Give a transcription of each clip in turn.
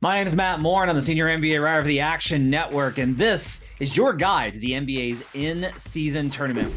My name is Matt Moore, and I'm the senior NBA writer for the Action Network, and this is your guide to the NBA's in-season tournament.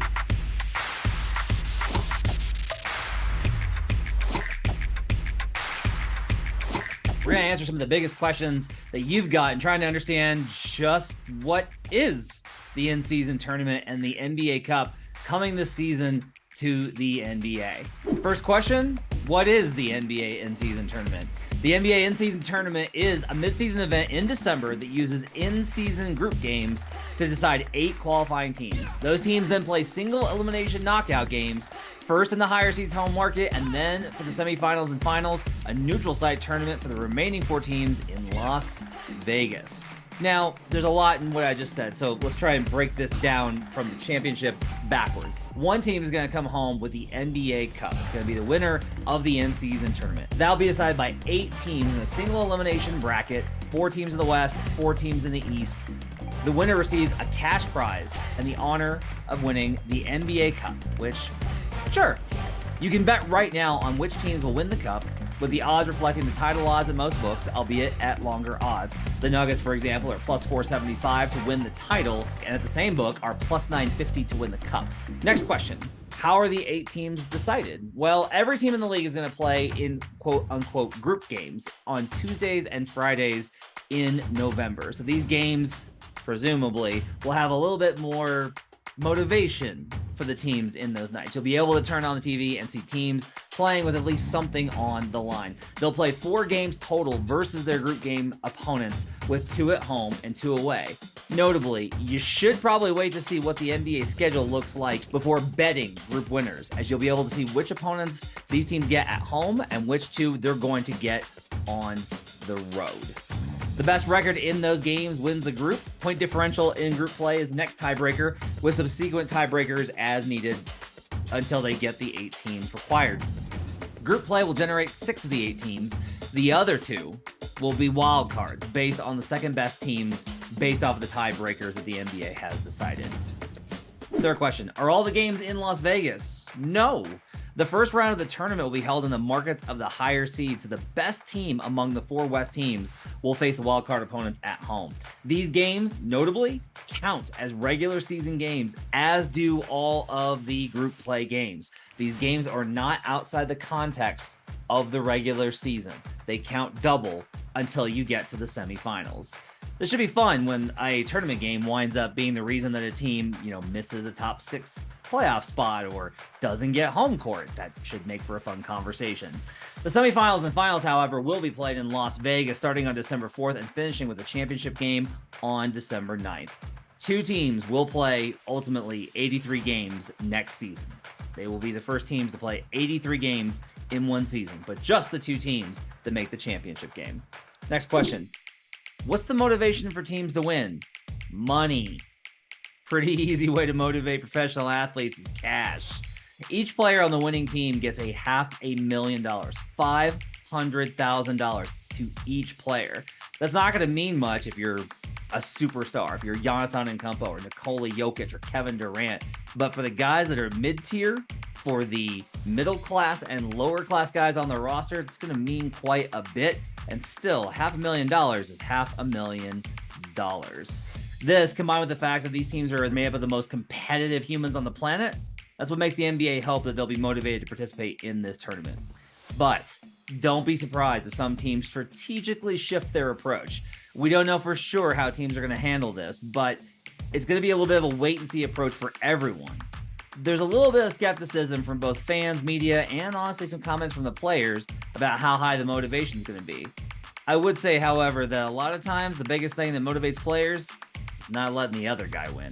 We're going to answer some of the biggest questions that you've got and trying to understand just what is the in-season tournament and the NBA Cup coming this season to the NBA. First question, what is the NBA in-season tournament? The NBA in-season tournament is a mid-season event in December that uses in-season group games to decide 8 qualifying teams. Those teams then play single elimination knockout games, first in the higher seeds home market, and then for the semifinals and finals, a neutral site tournament for the remaining 4 teams in Las Vegas. Now, there's a lot in what I just said, so let's try and break this down from the championship backwards. One team is going to come home with the NBA Cup. It's going to be the winner of the in-season tournament. That'll be decided by 8 teams in a single elimination bracket, 4 teams in the West, 4 teams in the East. The winner receives a cash prize and the honor of winning the NBA Cup, which, sure, you can bet right now on which teams will win the Cup, with the odds reflecting the title odds in most books, albeit at longer odds. The Nuggets, for example, are plus 475 to win the title, and at the same book are plus 950 to win the Cup. Next question. How are the 8 teams decided? Well, every team in the league is going to play in quote-unquote group games on Tuesdays and Fridays in November. So these games, presumably, will have a little bit more motivation for the teams in those nights. You'll be able to turn on the TV and see teams playing with at least something on the line. They'll play 4 games total versus their group game opponents, with 2 at home and 2 away. Notably, you should probably wait to see what the NBA schedule looks like before betting group winners, as you'll be able to see which opponents these teams get at home and which 2 they're going to get on the road. The best record in those games wins the group. Point differential in group play is the next tiebreaker, with subsequent tiebreakers as needed until they get the 8 teams required. Group play will generate 6 of the 8 teams. The other 2 will be wild cards based on the second best teams based off of the tiebreakers that the NBA has decided. Third question, are all the games in Las Vegas? No. The first round of the tournament will be held in the markets of the higher seeds, so the best team among the 4 West teams will face the wildcard opponents at home. These games, notably, count as regular season games, as do all of the group play games. These games are not outside the context of the regular season. They count double until you get to the semifinals. This should be fun when a tournament game winds up being the reason that a team, misses a top 6 playoff spot or doesn't get home court. That should make for a fun conversation. The semifinals and finals, however, will be played in Las Vegas starting on December 4th and finishing with a championship game on December 9th. 2 teams will play ultimately 83 games next season. They will be the first teams to play 83 games in one season, but just the 2 teams that make the championship game. Next question. What's the motivation for teams to win? Money. Pretty easy way to motivate professional athletes is cash. Each player on the winning team gets a $500,000, $500,000 to each player. That's not going to mean much if you're a superstar, if you're Giannis Antetokounmpo or Nikola Jokic or Kevin Durant. But for the guys that are mid-tier, for the middle class and lower class guys on the roster, it's going to mean quite a bit. And still, $500,000 is $500,000. This, combined with the fact that these teams are made up of the most competitive humans on the planet, that's what makes the NBA hope that they'll be motivated to participate in this tournament. But don't be surprised if some teams strategically shift their approach. We don't know for sure how teams are going to handle this, but it's going to be a little bit of a wait-and-see approach for everyone. There's a little bit of skepticism from both fans, media, and honestly some comments from the players about how high the motivation is going to be. I would say, however, that a lot of times the biggest thing that motivates players, not letting the other guy win.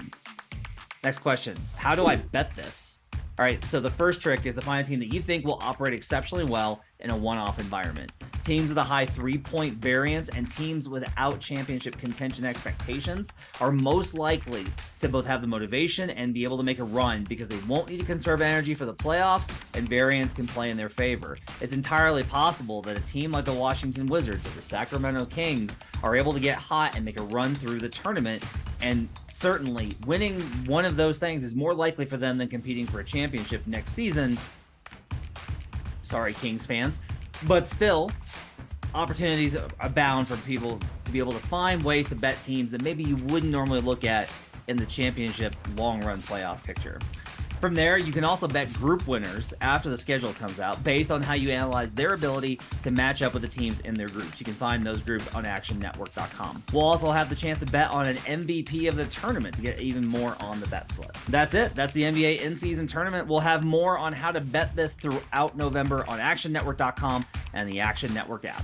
Next question. How do I bet this? All right, so the first trick is to find a team that you think will operate exceptionally well in a one-off environment. Teams with a high 3-point variance and teams without championship contention expectations are most likely to both have the motivation and be able to make a run because they won't need to conserve energy for the playoffs and variance can play in their favor. It's entirely possible that a team like the Washington Wizards or the Sacramento Kings are able to get hot and make a run through the tournament, and certainly winning one of those things is more likely for them than competing for a championship next season. Sorry, Kings fans. But still, opportunities abound for people to be able to find ways to bet teams that maybe you wouldn't normally look at in the championship long-run playoff picture. From there, you can also bet group winners after the schedule comes out based on how you analyze their ability to match up with the teams in their groups. You can find those groups on actionnetwork.com. We'll also have the chance to bet on an MVP of the tournament to get even more on the bet slip. That's it. That's the NBA in-season tournament. We'll have more on how to bet this throughout November on actionnetwork.com and the Action Network app.